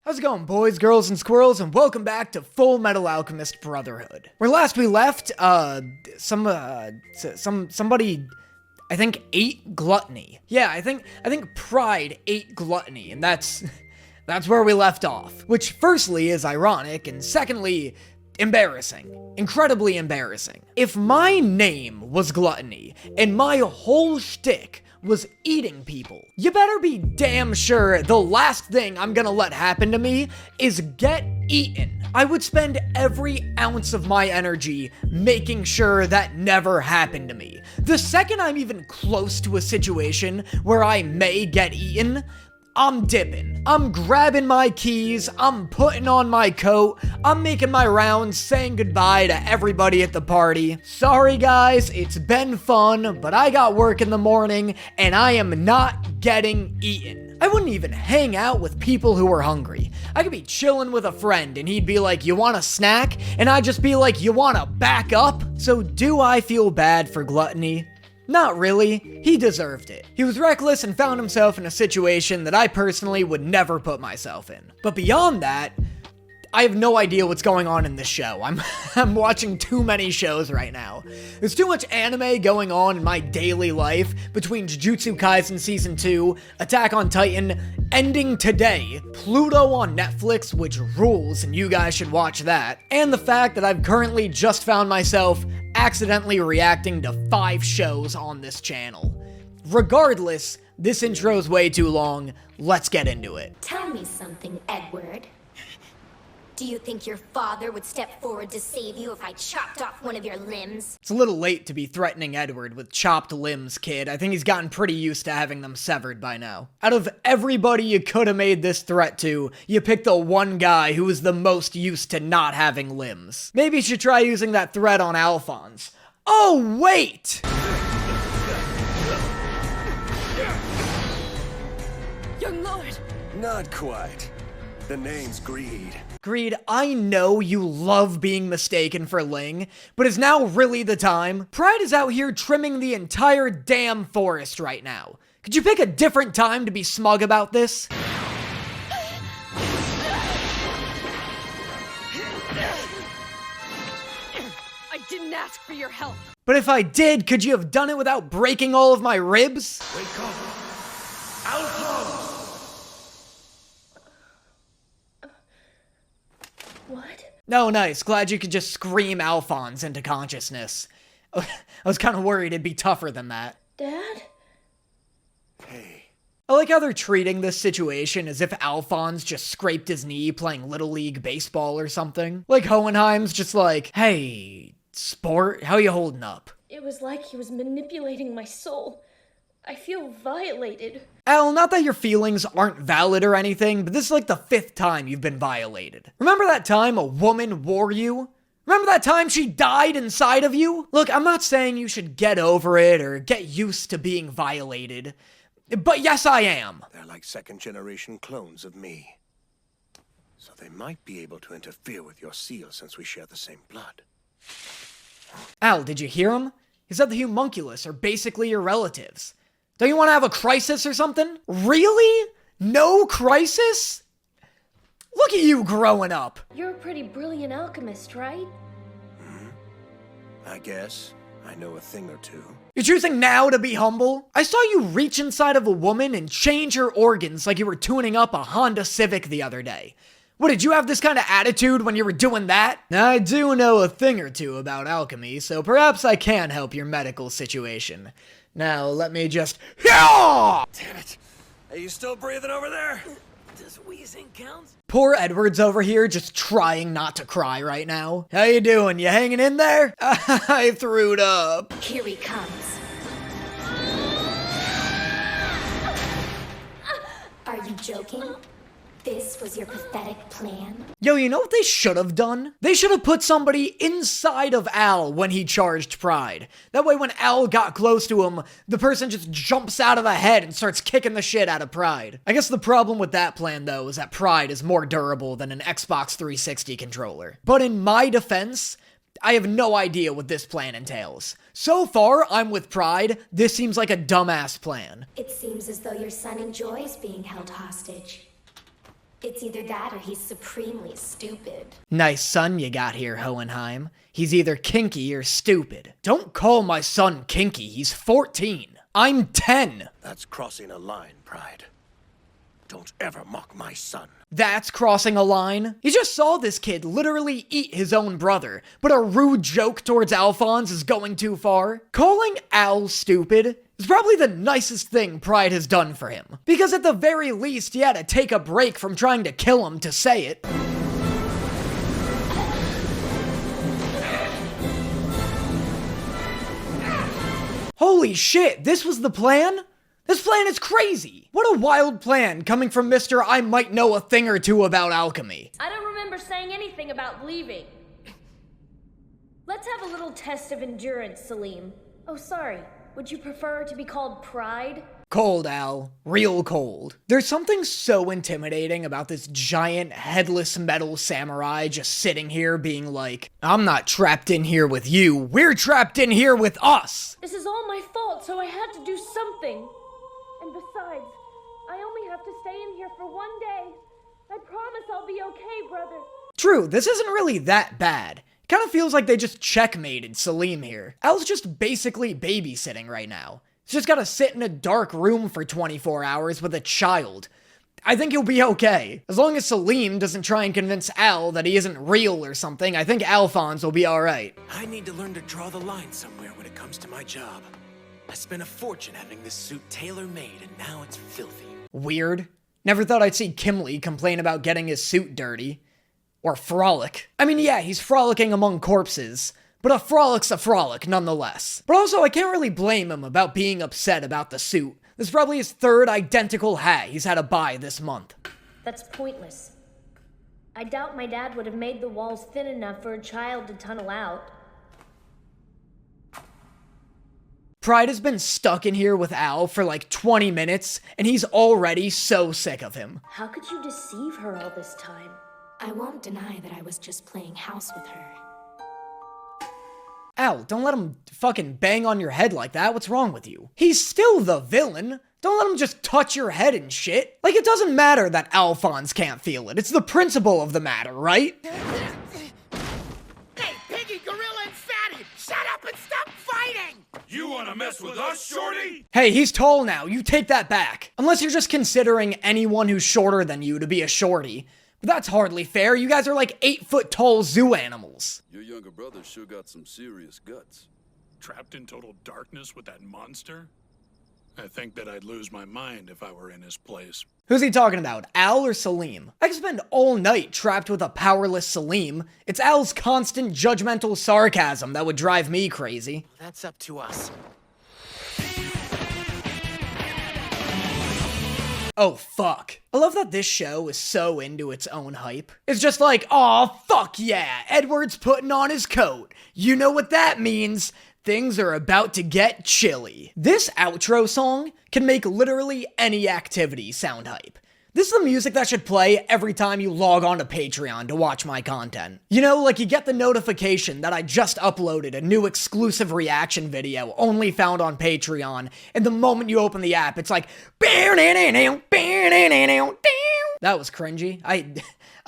How's it going, boys, girls, and squirrels, and welcome back to Fullmetal Alchemist Brotherhood. Where last we left, somebody, I think, ate gluttony. Yeah, I think Pride ate gluttony, and that's where we left off. Which, firstly, is ironic, and secondly, embarrassing. Incredibly embarrassing. If my name was Gluttony, and my whole shtick was eating people, you better be damn sure the last thing I'm gonna let happen to me is get eaten. I would spend every ounce of my energy making sure that never happened to me. The second I'm even close to a situation where I may get eaten, I'm dipping. I'm grabbing my keys, I'm putting on my coat, I'm making my rounds, saying goodbye to everybody at the party. Sorry guys, it's been fun, but I got work in the morning, and I am not getting eaten. I wouldn't even hang out with people who were hungry. I could be chilling with a friend, and he'd be like, you want a snack? And I'd just be like, you wanna back up? So do I feel bad for Gluttony? Not really. He deserved it. He was reckless and found himself in a situation that I personally would never put myself in. But beyond that, I have no idea what's going on in this show. I'm watching too many shows right now. There's too much anime going on in my daily life between Jujutsu Kaisen Season 2, Attack on Titan, ending today, Pluto on Netflix, which rules and you guys should watch that, and the fact that I've currently just found myself accidentally reacting to 5 shows on this channel. Regardless, this intro's way too long. Let's get into it. Tell me something, Edward. Do you think your father would step forward to save you if I chopped off one of your limbs? It's a little late to be threatening Edward with chopped limbs, kid. I think he's gotten pretty used to having them severed by now. Out of everybody you could have made this threat to, you picked the one guy who was the most used to not having limbs. Maybe you should try using that threat on Alphonse. Oh, wait! Young lord! Not quite. The name's Greed. Greed, I know you love being mistaken for Ling, but is now really the time? Pride is out here trimming the entire damn forest right now. Could you pick a different time to be smug about this? I didn't ask for your help. But if I did, could you have done it without breaking all of my ribs? Wake up! Alphonse! What? No, nice. Glad you could just scream Alphonse into consciousness. I was kind of worried it'd be tougher than that. Dad? Hey. I like how they're treating this situation as if Alphonse just scraped his knee playing Little League baseball or something. Like Hohenheim's just like, hey, sport, how you holding up? It was like he was manipulating my soul. I feel violated. Al, not that your feelings aren't valid or anything, but this is like the 5th time you've been violated. Remember that time a woman wore you? Remember that time she died inside of you? Look, I'm not saying you should get over it or get used to being violated, but yes, I am. They're like second-generation clones of me. So they might be able to interfere with your seal since we share the same blood. Al, did you hear him? He said the homunculus are basically your relatives. Don't you want to have a crisis or something? Really? No crisis? Look at you growing up. You're a pretty brilliant alchemist, right? I guess. I know a thing or two. You're choosing now to be humble? I saw you reach inside of a woman and change her organs like you were tuning up a Honda Civic the other day. What, did you have this kind of attitude when you were doing that? I do know a thing or two about alchemy, so perhaps I can help your medical situation. Now, let me just... Damn it! Are you still breathing over there? Does wheezing count? Poor Edward's over here just trying not to cry right now. How you doing? You hanging in there? I threw it up. Here he comes. Are you joking? This was your pathetic plan? Yo, you know what they should have done? They should have put somebody inside of Al when he charged Pride. That way when Al got close to him, the person just jumps out of the head and starts kicking the shit out of Pride. I guess the problem with that plan, though, is that Pride is more durable than an Xbox 360 controller. But in my defense, I have no idea what this plan entails. So far, I'm with Pride. This seems like a dumbass plan. It seems as though your son enjoys being held hostage. It's either that or he's supremely stupid. Nice son you got here, Hohenheim. He's either kinky or stupid. Don't call my son kinky, he's 14. I'm 10. That's crossing a line, Pride. Don't ever mock my son. That's crossing a line. You just saw this kid literally eat his own brother, but a rude joke towards Alphonse is going too far. Calling Al stupid is probably the nicest thing Pride has done for him, because at the very least he had to take a break from trying to kill him to say it. Holy shit, this was the plan? This plan is crazy! What a wild plan coming from Mr. I might know a thing or two about alchemy. I don't remember saying anything about leaving. Let's have a little test of endurance, Salim. Oh, sorry. Would you prefer to be called Pride? Cold, Al. Real cold. There's something so intimidating about this giant headless metal samurai just sitting here being like, I'm not trapped in here with you, we're trapped in here with us! This is all my fault, so I had to do something. And besides, I only have to stay in here for one day. I promise I'll be okay, brother. True, this isn't really that bad. It kind of feels like they just checkmated Salim here. Al's just basically babysitting right now. He's just gotta sit in a dark room for 24 hours with a child. I think he'll be okay. As long as Salim doesn't try and convince Al that he isn't real or something, I think Alphonse will be alright. I need to learn to draw the line somewhere when it comes to my job. I spent a fortune having this suit tailor-made, and now it's filthy. Weird. Never thought I'd see Kimley complain about getting his suit dirty. Or frolic. I mean, yeah, he's frolicking among corpses, but a frolic's a frolic nonetheless. But also, I can't really blame him about being upset about the suit. This is probably his third identical hat he's had to buy this month. That's pointless. I doubt my dad would have made the walls thin enough for a child to tunnel out. Pride has been stuck in here with Al for like 20 minutes, and he's already so sick of him. How could you deceive her all this time? I won't deny that I was just playing house with her. Al, don't let him fucking bang on your head like that. What's wrong with you? He's still the villain. Don't let him just touch your head and shit. Like, it doesn't matter that Alphonse can't feel it. It's the principle of the matter, right? Hey, Piggy, Gorilla, and Fatty! Shut up and stop fighting! You wanna mess with us, shorty? Hey, he's tall now. You take that back. Unless you're just considering anyone who's shorter than you to be a shorty. But that's hardly fair. You guys are like 8-foot tall zoo animals. Your younger brother sure got some serious guts. Trapped in total darkness with that monster? I think that I'd lose my mind if I were in his place. Who's he talking about, Al or Salim? I could spend all night trapped with a powerless Salim. It's Al's constant judgmental sarcasm that would drive me crazy. That's up to us. Oh, fuck. I love that this show is so into its own hype. It's just like, aw, fuck yeah, Edward's putting on his coat. You know what that means. Things are about to get chilly. This outro song can make literally any activity sound hype. This is the music that should play every time you log on to Patreon to watch my content. You know, like you get the notification that I just uploaded a new exclusive reaction video only found on Patreon, and the moment you open the app, it's like, that was cringy.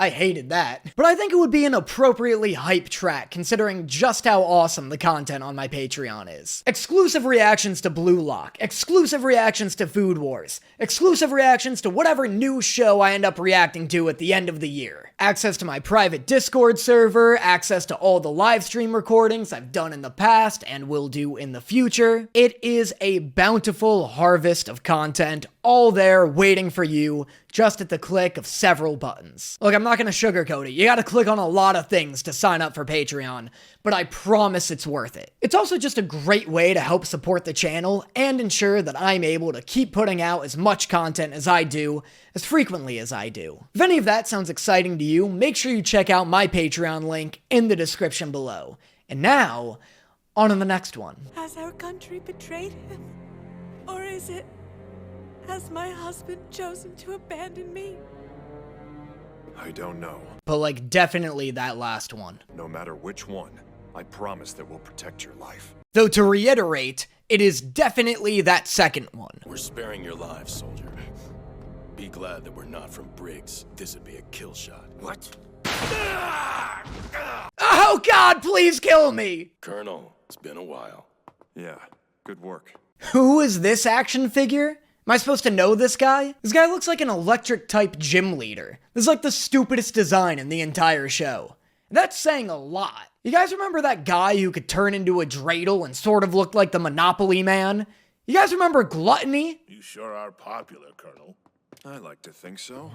I hated that. But I think it would be an appropriately hype track considering just how awesome the content on my Patreon is. Exclusive reactions to Blue Lock, exclusive reactions to Food Wars, exclusive reactions to whatever new show I end up reacting to at the end of the year. Access to my private Discord server, access to all the live stream recordings I've done in the past and will do in the future. It is a bountiful harvest of content, all there waiting for you, just at the click of several buttons. Look, I'm not gonna sugarcoat it. You gotta click on a lot of things to sign up for Patreon, but I promise it's worth it. It's also just a great way to help support the channel and ensure that I'm able to keep putting out as much content as I do, as frequently as I do. If any of that sounds exciting to you, make sure you check out my Patreon link in the description below. And now, on to the next one. Has our country betrayed him? Or is it, has my husband chosen to abandon me? I don't know. But like, definitely that last one. No matter which one, I promise that we'll protect your life. Though to reiterate, it is definitely that second one. We're sparing your lives, soldier. Be glad that we're not from Briggs. This'd be a kill shot. What? Oh God, please kill me! Colonel, it's been a while. Yeah, good work. Who is this action figure? Am I supposed to know this guy? This guy looks like an electric-type gym leader. This is like the stupidest design in the entire show. That's saying a lot. You guys remember that guy who could turn into a dreidel and sort of looked like the Monopoly Man? You guys remember Gluttony? You sure are popular, Colonel. I like to think so.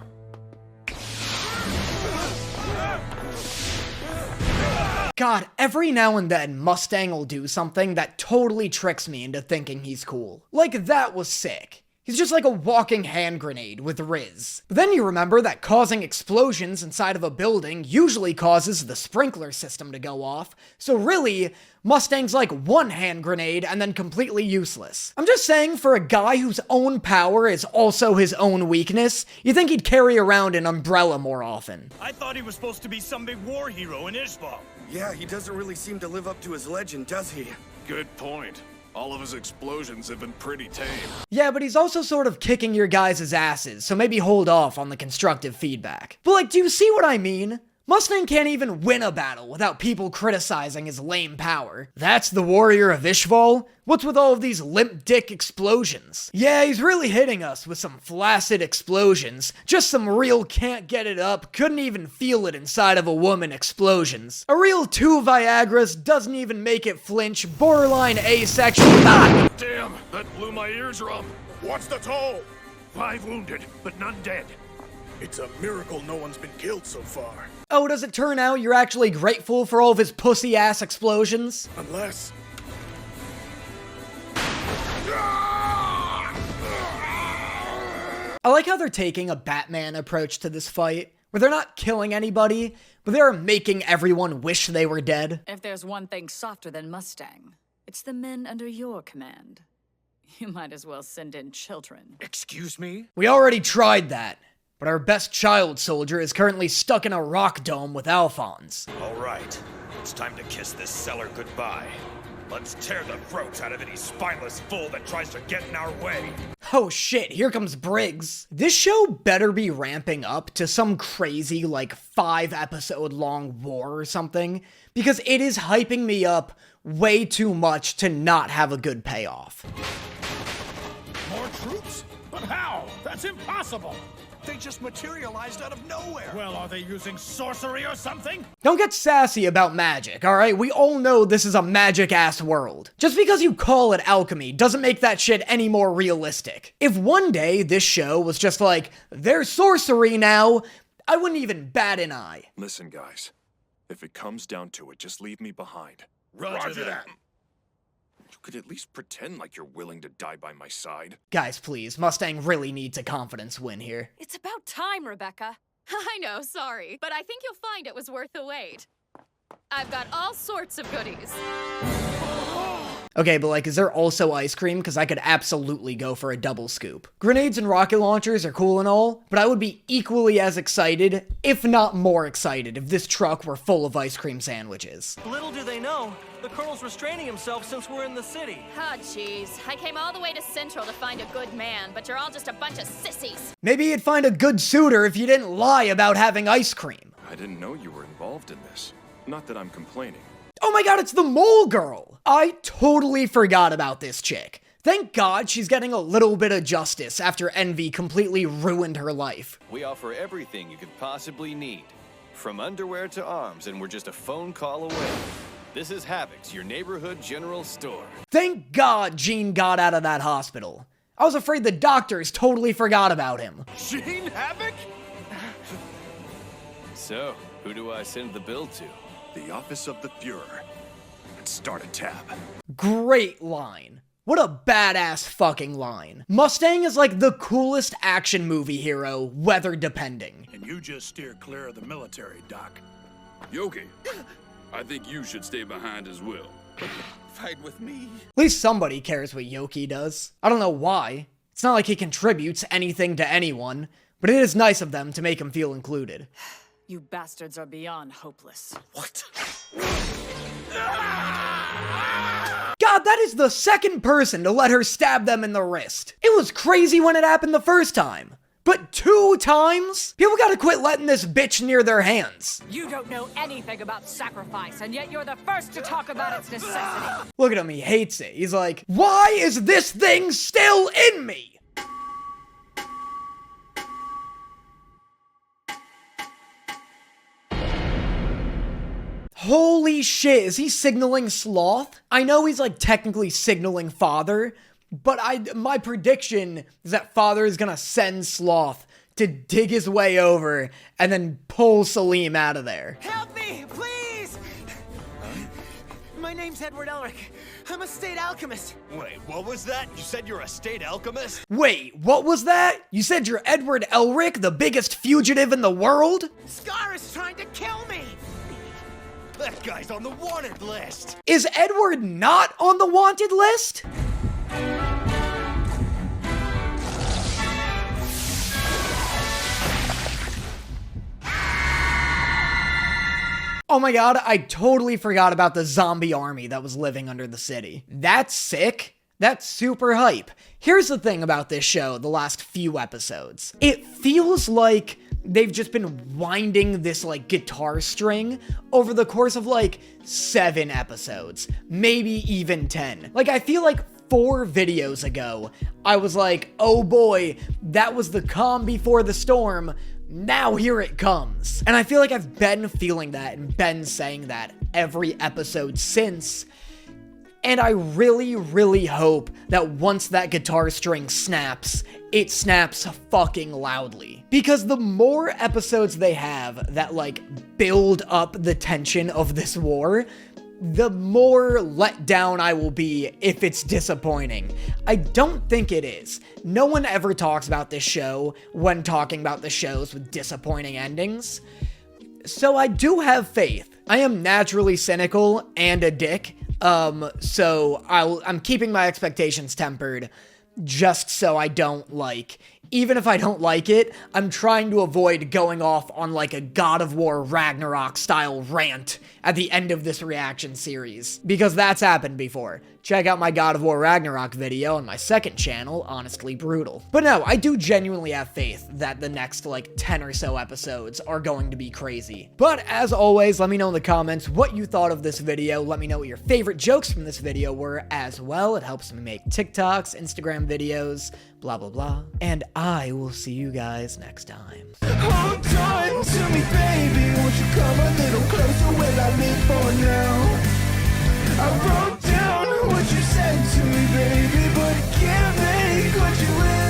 God, every now and then Mustang will do something that totally tricks me into thinking he's cool. Like, that was sick. He's just like a walking hand grenade with Riz. But then you remember that causing explosions inside of a building usually causes the sprinkler system to go off, so really, Mustang's like one hand grenade and then completely useless. I'm just saying, for a guy whose own power is also his own weakness, you'd think he'd carry around an umbrella more often. I thought he was supposed to be some big war hero in Ishbal. Yeah, he doesn't really seem to live up to his legend, does he? Good point. All of his explosions have been pretty tame. Yeah, but he's also sort of kicking your guys' asses, so maybe hold off on the constructive feedback. But like, do you see what I mean? Mustang can't even win a battle without people criticizing his lame power. That's the warrior of Ishval? What's with all of these limp dick explosions? Yeah, he's really hitting us with some flaccid explosions. Just some real can't get it up, couldn't even feel it inside of a woman explosions. A real 2 Viagras doesn't even make it flinch, borderline asexual. Ah! Damn, that blew my eardrum. What's the toll? 5 wounded, but none dead. It's a miracle no one's been killed so far. Oh, does it turn out you're actually grateful for all of his pussy-ass explosions? Unless... I like how they're taking a Batman approach to this fight, where they're not killing anybody, but they're making everyone wish they were dead. If there's one thing softer than Mustang, it's the men under your command. You might as well send in children. Excuse me? We already tried that. But our best child soldier is currently stuck in a rock dome with Alphonse. All right, it's time to kiss this cellar goodbye. Let's tear the throats out of any spineless fool that tries to get in our way. Oh shit, here comes Briggs. This show better be ramping up to some crazy, like, 5-episode long war or something, because it is hyping me up way too much to not have a good payoff. More troops? But how? That's impossible! They just materialized out of nowhere! Well, are they using sorcery or something? Don't get sassy about magic, alright? We all know this is a magic-ass world. Just because you call it alchemy doesn't make that shit any more realistic. If one day this show was just like, there's sorcery now, I wouldn't even bat an eye. Listen, guys. If it comes down to it, just leave me behind. Roger that. You could at least pretend like you're willing to die by my side. Guys, please, Mustang really needs a confidence win here. It's about time, Rebecca. I know, sorry, but I think you'll find it was worth the wait. I've got all sorts of goodies. Okay, but like, is there also ice cream? Because I could absolutely go for a double scoop. Grenades and rocket launchers are cool and all, but I would be equally as excited, if not more excited, if this truck were full of ice cream sandwiches. Little do they know, the Colonel's restraining himself since we're in the city. Oh, jeez. I came all the way to Central to find a good man, but you're all just a bunch of sissies. Maybe you'd find a good suitor if you didn't lie about having ice cream. I didn't know you were involved in this. Not that I'm complaining. Oh my god, it's the mole girl! I totally forgot about this chick. Thank God she's getting a little bit of justice after Envy completely ruined her life. We offer everything you could possibly need. From underwear to arms, and we're just a phone call away. This is Havoc's, your neighborhood general store. Thank God Gene got out of that hospital. I was afraid the doctors totally forgot about him. Gene Havoc? So, who do I send the bill to? The Office of the Fuhrer. Let's start a tab. Great line. What a badass fucking line. Mustang is like the coolest action movie hero, weather depending. And you just steer clear of the military, Doc. Yogi, I think you should stay behind as well. Fight with me? At least somebody cares what Yoki does. I don't know why. It's not like he contributes anything to anyone, but it is nice of them to make him feel included. You bastards are beyond hopeless. What? God, that is the second person to let her stab them in the wrist. It was crazy when it happened the first time. But 2 times? People gotta quit letting this bitch near their hands. You don't know anything about sacrifice, and yet you're the first to talk about its necessity. Look at him, he hates it. He's like, why is this thing still in me? Holy shit, is he signaling Sloth? I know he's like technically signaling Father, but my prediction is that Father is gonna send Sloth to dig his way over and then pull Salim out of there. Help me, please! My name's Edward Elric. I'm a state alchemist. Wait, what was that? You said you're a state alchemist? Wait, what was that? You said you're Edward Elric, the biggest fugitive in the world? Scar is trying to kill me! That guy's on the wanted list! Is Edward not on the wanted list? Oh my god, I totally forgot about the zombie army that was living under the city. That's sick. That's super hype. Here's the thing about this show, the last few episodes. It feels like they've just been winding this like guitar string over the course of like 7 episodes, maybe even 10. Like I feel like 4 videos ago, I was like, oh boy, that was the calm before the storm. Now here it comes. And I feel like I've been feeling that and been saying that every episode since. And I really, really hope that once that guitar string snaps, it snaps fucking loudly. Because the more episodes they have that like build up the tension of this war, the more let down I will be if it's disappointing. I don't think it is. No one ever talks about this show when talking about the shows with disappointing endings. So I do have faith. I am naturally cynical and a dick. So I'm keeping my expectations tempered just so I don't like, even if I don't like it, I'm trying to avoid going off on like a God of War Ragnarok style rant at the end of this reaction series, because that's happened before. Check out my God of War Ragnarok video on my second channel, Honestly Brutal. But no, I do genuinely have faith that the next like 10 or so episodes are going to be crazy. But as always, let me know in the comments what you thought of this video. Let me know what your favorite jokes from this video were as well. It helps me make TikToks, Instagram videos, blah, blah, blah. And I will see you guys next time. Hold on to me, baby. Won't you come a little closer? Where I live for now. I wrote down what you said to me, baby, but can't make what you will.